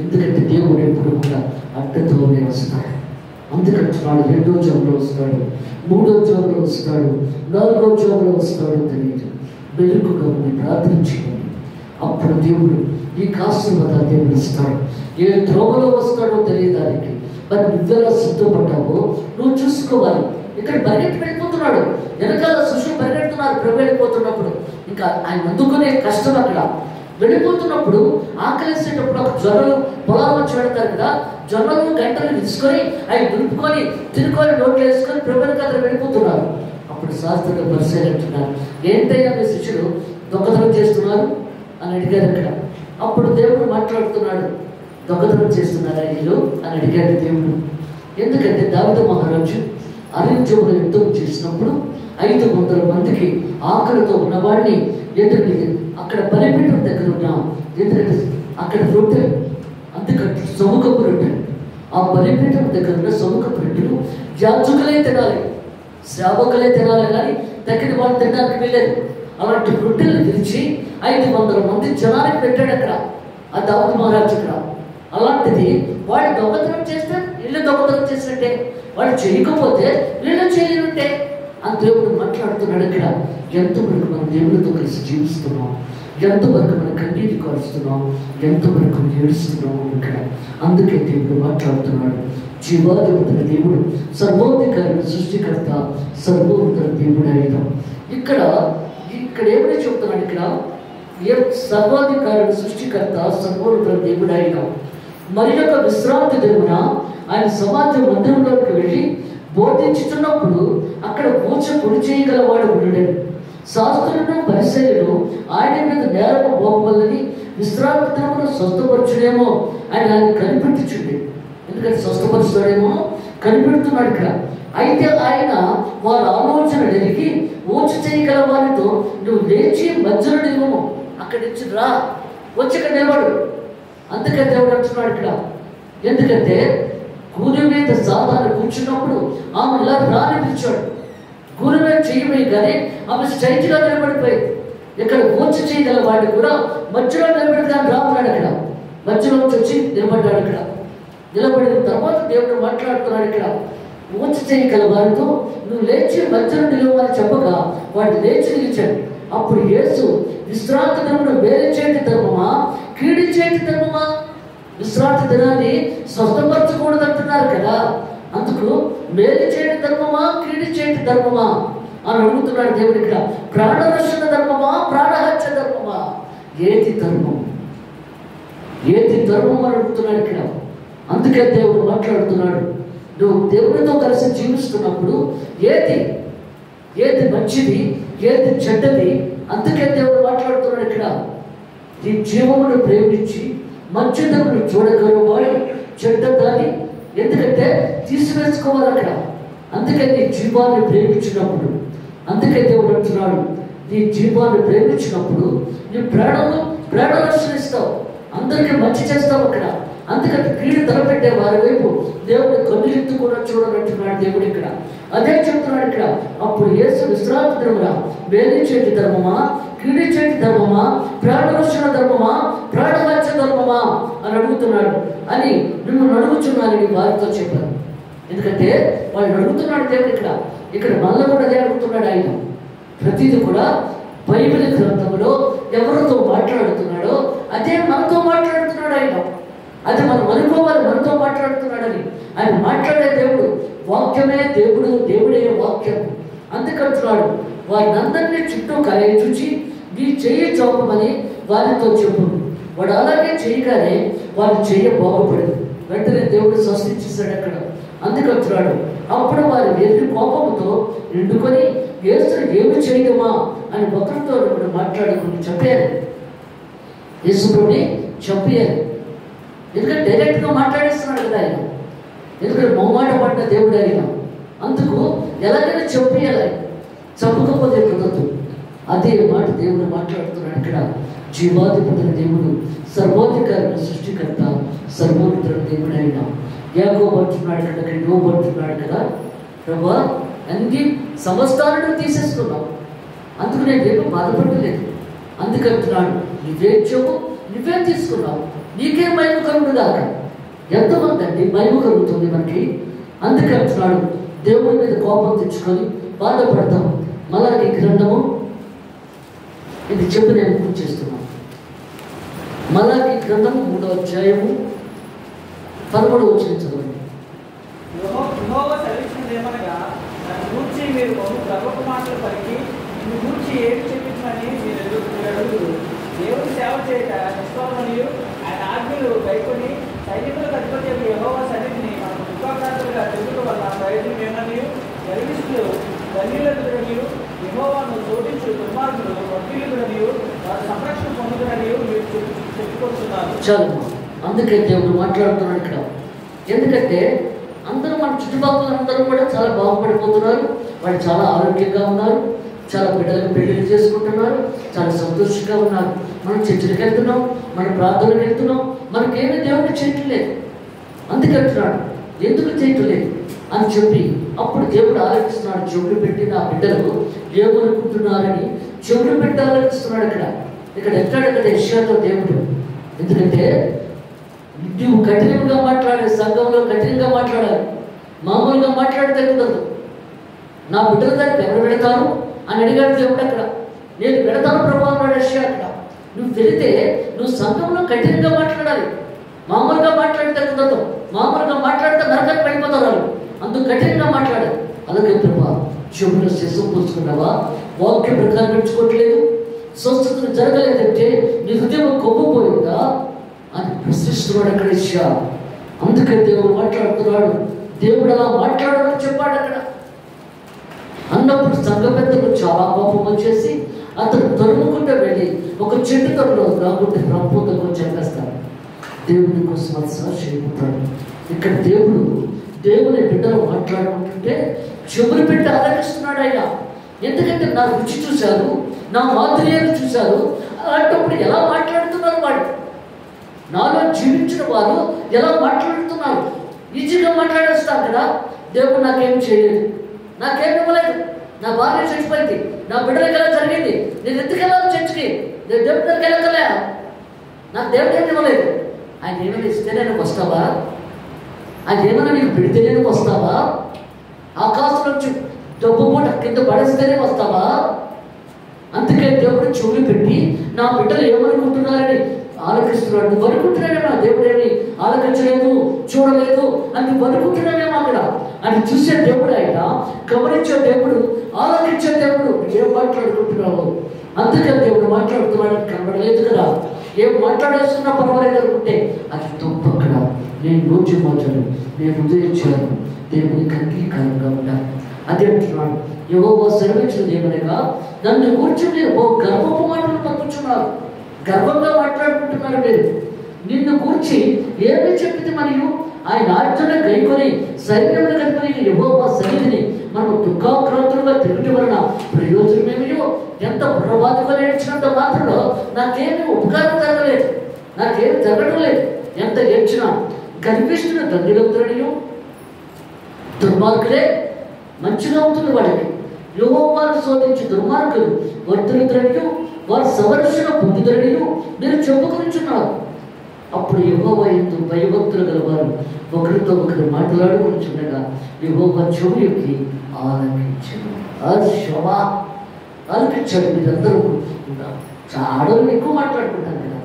ఎందుకంటే దేవుడు ఎప్పుడు కూడా అడ్డతోనే వస్తాడు. అందుకంటున్నాడు, 2వ జాములో వస్తాడు, 3వ జాములో వస్తాడు, 4వ జాములో వస్తాడు తెలియదు. వెలుగుగా ఉండి ప్రార్థించుకోండి, అప్పుడు దేవుడు ఈ ఆశీర్వాదాలు దేవుడు ఇస్తాడు. ఏ త్రోవలో వస్తాడో తెలియదానికి మరి నువ్వెలా సిద్ధపడ్డావో నువ్వు చూసుకోవాలి. ఇక్కడ పరిగెత్తి వెళ్ళిపోతున్నాడు, వెనకాల శిష్యులు పరిగెడుతున్నారు. ప్రభు వెళ్ళిపోతున్నప్పుడు ఇంకా ఆయన అందుకునే కష్టం. అక్కడ వెళ్ళిపోతున్నప్పుడు ఆకలిసేటప్పుడు ఒక జొన్నలు పొలాలు వచ్చి పెడతారు కదా, జొన్నలు గంటలు తీసుకొని అవి దులుపుకొని తిరుకొని నోట్లు వేసుకొని ప్రభుత్వ అతను వెళ్ళిపోతున్నారు. అప్పుడు శాస్త్రంగా పరిశీలించున్నారు, ఏంటయ్యా మీ శిష్యులు దొంగతనం చేస్తున్నారు అని అడిగారు అక్కడ. అప్పుడు దేవుడు మాట్లాడుతున్నాడు, దొంగతనం చేస్తున్నారా వీళ్ళు అని అడిగాడు దేవుడు. ఎందుకంటే దావీదు మహారాజు అరణ్యంలో యుద్ధం చేసినప్పుడు 500 మందికి ఆకలితో ఉన్నవాడిని ఎదురు అక్కడ బలిపీఠం దగ్గర ఉన్న ఎందుకంటే అక్కడ రొట్టెలు, అందుకంటే సముఖపు రొట్టెలు, ఆ బలిపీఠం దగ్గర ఉన్న సముఖపు రొట్టెలు యాజకులే తినాలి, సేవకులే తినాలి, కానీ తగిన వాళ్ళు తినడానికి వెళ్ళలేదు. అలాంటి రొట్టెలు పిలిచి 500 మంది జనానికి పెట్టాడు అక్కడ ఆ దావీదు మహారాజు అక్కడ. అలాంటిది వాళ్ళు దొంగతనం చేస్తే వీళ్ళు దొంగతనం చేసినట్టే, వాళ్ళు చేయకపోతే వీళ్ళు చేయనుంటే అని దేవుడు మాట్లాడుతున్నాడు ఇక్కడ. ఎంతవరకు మనం దేవుడితో కలిసి జీవిస్తున్నాం, ఎంతవరకు మనం కన్నీటి కారుస్తున్నాం, ఎంతవరకు ఏడుస్తున్నాం ఇక్కడ. అందుకే దేవుడు మాట్లాడుతున్నాడు, జీవాధిపతుల దేవుడు, సర్వోధికారి, సృష్టికర్త, సర్వోన్నత దేవుడు అయిన ఇక్కడ ఏమైనా చెప్తున్నాడు ఇక్కడ సర్వాధికారుడు సృష్టికర్త సర్వోన్నత దేవుడు ఆయన. మరి యొక్క విశ్రాంతి దినమున ఆయన సమాజ మందిరంలోకి వెళ్ళి బోధించుతున్నప్పుడు అక్కడ కూర్చ పొడి చేయగలవాడు ఉండడు. శాస్త్రులను పరిశీలను ఆయన మీద నేరము మోపవలని విశ్రాంతి దినమున స్వస్థపరచుడేమో ఆయన కనిపెట్టుచుండే. ఎందుకంటే స్వస్థపరుస్తాడేమో కనిపెడుతున్నాడు ఇక్కడ. అయితే ఆయన వారి ఆలోచన ఎరిగి ఊచ చేయగల వారితో నువ్వు లేచి మధ్యలో నిలవము, అక్కడి నుంచి రా, వచ్చి ఇక్కడ నిలబడు. అందుకే దేవుడు అంటున్నాడు ఇక్కడ. ఎందుకంటే కూలి మీద సాధారణ కూర్చున్నప్పుడు ఆమె ఇలా రాని పిలిచాడు. కూలి మీద చేయబోయి కానీ ఆమె స్ట్రైట్గా నిలబడిపోయింది. ఇక్కడ ఊచ చేయగల వాడిని కూడా మధ్యలో నిలబెడతాను రామున్నాడు. అక్కడ మధ్యలో వచ్చి నిలబడ్డాడు. ఇక్కడ నిలబడిన తర్వాత దేవుడు మాట్లాడుతున్నాడు. ఇక్కడ ఊచ చేయగల వారితో నువ్వు లేచి మధ్యలో నిలవని చెప్పగా వాడు లేచి నిలిచాడు. అప్పుడు యేసు విశ్రాంతి దినమును వేరే చేతి ధర్మమా కీడి చేతి ధర్మమా? విశ్రాంతి దినాన్ని స్వస్థపరచకూడదు అంటున్నారు కదా, అందుకు మేలు చేయటి ధర్మమా కీడి చేయటి ధర్మమా అని అడుగుతున్నాడు దేవుడు. ఇక్కడ ప్రాణరక్షణ ధర్మమా ప్రాణహత్య ధర్మమా? ఏది ధర్మం? ఏది ధర్మం అని అడుగుతున్నాడు ఇక్కడ. అందుకే దేవుడు మాట్లాడుతున్నాడు. నువ్వు దేవుడితో కలిసి జీవిస్తున్నప్పుడు ఏది మంచిది, ఏది చెడ్డది? అందుకే దేవుడు మాట్లాడుతున్నాడు ఇక్కడ. ఈ జీవమును ప్రేమించి మంచిదమును చూడగలవాడు చెడ్డదాన్ని ఎందుకంటే తీసివేసుకోవాలి అక్కడ. అందుకే నీ జీవాన్ని ప్రేమించినప్పుడు, అందుకే దేవుడు అంటున్నాడు, నీ జీవాన్ని ప్రేమించినప్పుడు నీ ప్రాణరక్షణ ఇస్తావు, అందరికీ మంచి చేస్తావు అక్కడ. అందుకని కీడు తలపెట్టే వారి వైపు దేవుడు కన్నులెత్తు కూడా చూడాలంటున్నాడు దేవుడు ఇక్కడ. అదే చెప్తున్నాడు ఇక్కడ. అప్పుడు యేసు విశ్రాంతి ధర్మరా వేలి చేతి ధర్మమా కీడి చేతి ధర్మమా ప్రాణరక్షణ ధర్మమా ప్రాణహత్య ధర్మమా అని అడుగుతున్నాడు అని మిమ్మల్ని అడుగుతున్నానని వారితో చెప్పారు. ఎందుకంటే వాళ్ళు అడుగుతున్నాడు దేవుడు ఇక్కడ. ఇక్కడ మళ్ళీ కూడా అదే అడుగుతున్నాడు ఆయన. ప్రతిదీ కూడా బైబిల్ గ్రంథంలో ఎవరితో మాట్లాడుతున్నాడో అదే మనతో మాట్లాడుతున్నాడు ఆయన. అది మనం అనుకోవాలి, మనతో మాట్లాడుతున్నాడని. ఆయన మాట్లాడే దేవుడు వాక్యమే దేవుడు, దేవుడే వాక్యం. అందుకంటున్నాడు వారిని అందరినీ చుట్టూ కలయి చూచి నీ చెయ్యి చౌపమని వారితో చెప్పు. వాడు అలాగే చేయగానే వారి చెయ్యి బాగుపడదు. వెంటనే దేవుడు స్వస్థించేశాడు అక్కడ. అందుకంటున్నాడు అప్పుడు వారి ఎదురు కోపంతో నిండుకొని యేసును ఏమి చేయడమా అని భక్తులతో కూడా మాట్లాడుకుని చెప్పారు. యేసుని చెప్పారు. ఎందుకంటే డైరెక్ట్గా మాట్లాడేస్తున్నాడు కదా ఆయన. ఎందుకంటే మొహమాట పడ్డ దేవుడు ఆయన. అందుకు ఎలాగైనా చెప్పేయాలి, చెప్పకపోతే కుదరదు. అదే మాట దేవుడు మాట్లాడుతున్నాడు ఇక్కడ. జీవాధిపతుల దేవుడు, సర్వాధికారుల సృష్టికర్త, సర్వోన్నతుల దేవుడు ఆయన. యాకోబు అంటున్నాడు కదా, యోబు అంటున్నాడు కదా, ప్రభా అన్ని సమస్తాలను తీసేసుకున్నావు, అందుకు నేను ఏమీ బాధపడలేదు. అందుకంటున్నాడు నువ్వే చెప్పు, నువ్వే తీసుకున్నావు, నీకే మహిమ కలుగుదాకా. ఎంతమంది అండి మహిమ కలుగుతుంది మనకి? అందుకంటున్నాడు దేవుడి మీద కోపం తెచ్చుకొని బాధపడతాం. మలాకి గ్రంథము ఇది చెప్పి నేను పూర్తి చేస్తున్నాను. మలాకి గ్రంథము 3వ అధ్యాయము 13వ వచనం చదవండి. యెహోవా సెలవిచ్చినదేమనగా, నన్ను గూర్చి మీరు గర్వపు మాటలు పలికి నిన్ను గూర్చి ఏమి చెప్పించమని మీరు అడుగుదురు. దేవుని సేవ చేయట నిష్ఫలమనియు ఆయన ఆజ్ఞలు గైకొని సైనికులకు అధిపతి యెహోవా సన్నిధిని మనం దుఃఖాకాంతులుగా తిరుగుట వల్ల ప్రయోజనం ఏమనియు గర్విష్ఠులు ధన్యులనియు యెహోవాను శోధించు దుర్మార్గులు వకీలులనియు వారి సంరక్షణ పొందుదనియు మీరు చెప్పుకుంటున్నారు. చాలు. అందుకే దేవుడు మాట్లాడుతున్నాడు ఇక్కడ. ఎందుకంటే అందరూ మన చుట్టుపక్కల అందరూ కూడా చాలా బాగుపడిపోతున్నారు. వాళ్ళు చాలా ఆరోగ్యంగా ఉన్నారు, చాలా బిడ్డలకు పెళ్లిళ్ళు చేసుకుంటున్నారు, చాలా సంతోషంగా ఉన్నారు. మనం చర్చలకు వెళ్తున్నాం, మన ప్రార్థనలకు వెళ్తున్నాం, మనకేమీ దేవుడు చేయట్లేదు. అందుకంటున్నాడు ఎందుకు చేయట్లేదు అని చెప్పి అప్పుడు దేవుడు ఆలోచిస్తున్నాడు. చెవులు పెట్టి నా బిడ్డలు ఏమనుకుంటున్నారని చెవులు పెట్టి ఆలోచిస్తున్నాడు ఇక్కడ ఎట్లాడు కదా యెషయాతో దేవుడు. ఎందుకంటే నువ్వు కఠినంగా మాట్లాడే సంఘంలో కఠినంగా మాట్లాడాలి, మామూలుగా మాట్లాడితే కుదరదు. నా బిడ్డల దానికి ఎవరు పెడతారు అని అడిగాడు దేవుడు అక్కడ. నేను పెడతాను ప్రభావం అన్నాడు యెషయా అక్కడ. నువ్వు వెళితే నువ్వు సంఘంలో కఠినంగా మాట్లాడాలి, మామూలుగా మాట్లాడితే కుదరదు. మామూలుగా మాట్లాడితే నరకానికి వెళ్ళిపోతారు, అందుకు కఠినంగా మాట్లాడాలి. అలాగే ప్రభా చెవులు శిశువు పూసుకున్నావా? వాక్య ప్రకారం నడుచుకోవట్లేదు, స్వస్థతలు జరగలేదంటే నీ హృదయం కొమ్ముపోయిందా అని ప్రశ్నిస్తున్నాడు అక్కడ యెషయా. అందుకే దేవుడు మాట్లాడుతున్నాడు. దేవుడు అలా మాట్లాడాలని చెప్పాడు అక్కడ. అన్నప్పుడు సంఘ పెద్దలు చాలా కోపం వచ్చేసి అతను తరుముకుంటూ వెళ్ళి ఒక చెట్టు తొరలో రాకుంటే ప్రభుత్వం చెప్పేస్తాడు. దేవుని కోసం అది సాక్షి అయిపోతాడు. ఇక్కడ దేవుని బిడ్డలు మాట్లాడుకుంటుంటే చెవులు పెట్టి ఆలోచిస్తున్నాడు ఆయన. ఎందుకంటే నా రుచి చూశారు, నా మాధుర్యాన్ని చూశారు. అలాంటప్పుడు ఎలా మాట్లాడుతున్నారు వాడు, నాలో జీవించిన వారు ఎలా మాట్లాడుతున్నారు. ఈజీగా మాట్లాడేస్తాను కదా. దేవుడు నాకేం చేయలేదు, నాకేం ఇవ్వలేదు, నా భార్య చచ్చిపోయింది, నా బిడ్డలకి ఎలా జరిగింది, నేను ఎందుకు వెళ్ళాలి చర్చికి, నేను దేవుడి దగ్గరికి వెళ్ళగలే, నాకు దేవుడు ఏమి ఇవ్వలేదు. ఆయన ఏమైనా ఇస్తే నేను వస్తావా, ఆయన ఏమైనా నీకు పెడితే నేను వస్తావా, ఆకాశం నుంచి డబ్బు పూట కింద పడేస్తేనే వస్తావా. అందుకే దేవుడు చెవులు పెట్టి నా బిడ్డలు ఏమనుకుంటున్నారని ఆలోచిస్తున్నాడు. నువ్వు అనుకుంటున్నానేమో దేవుడేమి ఆలోచించలేదు, చూడలేదు అని నువ్వు అనుకుంటున్నానేమో అక్కడ. అని చూసే దేవుడు ఆయన, గమనించే దేవుడు, ఆలోచించే దేవుడు. ఏం మాట్లాడుకుంటున్నావు, అందుకే దేవుడు మాట్లాడుతున్నాడు కనబడలేదు కదా. ఏం మాట్లాడేస్తున్నా పర్వాలేదు అనుకుంటే అది తప్పు. అక్కడ నేను రోజు మాట్లాడు, నేను హృదయించాను, దేవునికి అంగీకారంగా ఉండాలి. అది అంటున్నాడు. యెహోవా సెలవిచ్చినది ఏమనగా నన్ను కూర్చొని మీరు గర్వపు మాటలు పంపుచున్నారు, గర్వంగా మాట్లాడుకుంటున్నారు. మీరు నిన్ను కూర్చి ఏమి చెప్పింది మరియు ఆయన ఆజ్ఞను గైకొని సైన్యములు కనుకొని యెహోవా సన్నిధిని మనం దుఃఖాక్రాంతులుగా తిరగటం వలన ప్రయోజనమేమియో. ఎంత బుర్రబాధగా ఏడ్చినంత మాత్రంలో నాకేమి ఉపకారం జరగలేదు, నాకేమి జరగడం లేదు. ఎంత ఏడ్చినా గర్విష్ఠులు దండిలవుతారనియో, దుర్మార్గులే మంచిగా ఉంటుంది వాడికి. యెహోవాను శోధించి దుర్మార్గులు వర్ధులుద్దరనియో, వారు సంరక్షణ పొందుదరనియో మీరు చెప్పుకొనిచున్నారు. అప్పుడు యెహోవా యందు భయభక్తులు గలవారు ఒకరితో ఒకరు మాట్లాడుకొనిచుండగా యెహోవా చెవి ఎక్కి ఆలకించాడు. ఆలకించాడు. మీరందరూ ఆడవాళ్ళు ఎక్కువ మాట్లాడుకుంటారు కదా.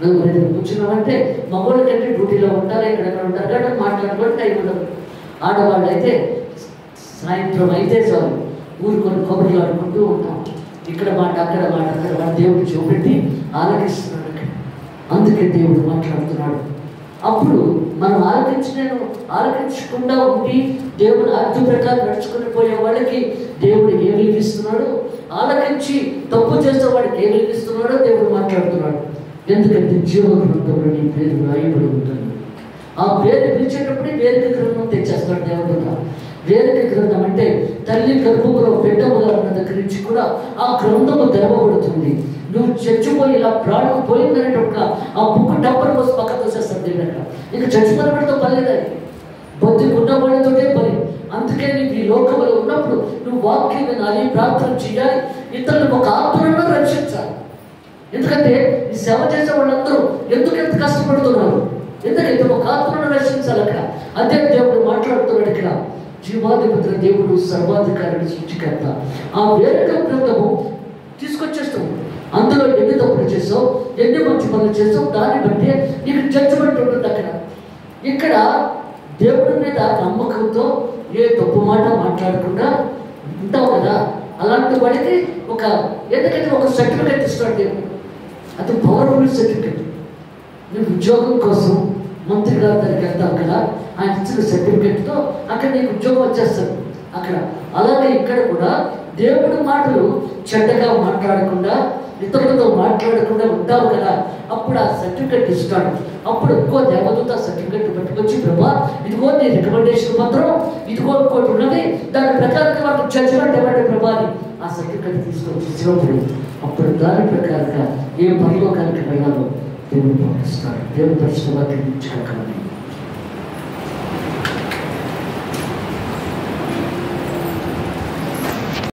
నువ్వు ఏదైనా కూర్చున్నావంటే మగవాళ్ళ కంటే డ్యూటీలో ఉంటారా, ఎక్కడెక్కడ ఉంటారు కాబట్టి మాట్లాడుకోవడం టైం ఉండదు. ఆడవాళ్ళు అయితే సాయంత్రం అయితే చాలు ఊరుకొని కొబ్బరిలు ఆడుకుంటూ ఉంటాం. ఇక్కడ మాట అక్కడ మాట అక్కడ మాట. దేవుడు చూపెట్టి ఆలకిస్తున్నాడు. అందుకే దేవుడు మాట్లాడుతున్నాడు. అప్పుడు మనం ఆలకించకుండా ఉండి దేవుని ఆజ్ఞ ప్రకారం నడుచుకుని పోయే వాళ్ళకి దేవుడు ఏ వెలిగిస్తున్నాడు, ఆలకించి తప్పు చేసే వాడికి ఏ వెలిగిస్తున్నాడో దేవుడు మాట్లాడుతున్నాడు. ఎందుకంటే జీవ గ్రంథంలో నీ పేరు రాయబడి ఉంటుంది. ఆ పేరు పిలిచేటప్పుడే వేదిక గ్రంథం తెచ్చేస్తాడు దేవుడుగా. వేదిక గ్రంథం అంటే తల్లి గర్భంలో బిడ్డముగా ఉన్న దగ్గర నుంచి కూడా ఆ గ్రంథము తెరవబడుతుంది. నువ్వు చచ్చిపోయి ఇలా ప్రాణం పోయిందనేటప్పుడు ఆ బుక్ డబ్బర్ కోసం పక్కన తోసేస్తాడు దేవుడు. అక్కడ ఇంకా చచ్చిపోయినతో పని లేదు, బొద్దు ఉన్నవాడితోనే పని. అందుకే నీకు ఈ లోకంలో ఉన్నప్పుడు నువ్వు వాక్యం వినాలి, ప్రార్థన చేయాలి, ఇతరులకు ఒక ఆత్మను రక్షించాలి. ఎందుకంటే ఈ సేవ చేసే వాళ్ళందరూ ఎంత కష్టపడుతున్నారు, ఎందుకంటే ఒక ఆత్మను రక్షించాలి. అక్కడ అదే దేవుడు మాట్లాడుతున్నాడు. ఇక్కడ జీవాధిపతుల దేవుడు, సర్వాధికారుడు, సృష్టికర్త. ఆ వేరొక గ్రంథము తీసుకొచ్చేస్తాము. అందులో ఎన్ని తప్పులు చేసావు, ఎన్ని మంచి పనులు చేసావు, దాన్ని బట్టి నీకు జడ్జిమెంట్ ఉంటుంది. అక్కడ ఇక్కడ దేవుడి మీద నమ్మకంతో ఏ తప్పు మాట మాట్లాడకుండా ఉంటావు కదా. అలాంటి వాడికి ఎందుకంటే ఒక సర్టిఫికేట్ ఇస్తాడు దేవుడు. అది పవర్ఫుల్ సర్టిఫికేట్. నువ్వు ఉద్యోగం కోసం మంత్రి గారి దగ్గరికి వెళ్తావు కదా, ఆయన ఇచ్చిన సర్టిఫికేట్తో అక్కడ నీకు ఉద్యోగం వచ్చేస్తుంది అక్కడ. అలాగే ఇక్కడ కూడా దేవుడి మాటలు చెడ్డగా మాట్లాడకుండా, ఇతరులతో మాట్లాడకుండా ఉంటావు కదా, అప్పుడు ఆ సర్టిఫికేట్ ఇస్తాడు. అప్పుడు ఇంకో దేవదూత సర్టిఫికేట్ పట్టుకొచ్చి, ప్రభా ఇదిగో నీ రికమెండేషన్ మాత్రం ఇదిగో ఇంకోటి ఉన్నది, దాని ప్రకారంగా వాళ్ళకి జడ్జిమెంట్ ఇవ్వండి ప్రభా అని ఆ సర్టిఫికేట్ తీసుకొచ్చి ఇచ్చినప్పుడు అప్పుడు దాని ప్రకారంగా ఏ పనిలో కనుక వెళ్ళాలో దేవుడు పంపిస్తాడు. దేవుడు దర్శన వాక్యం ఇచ్చాక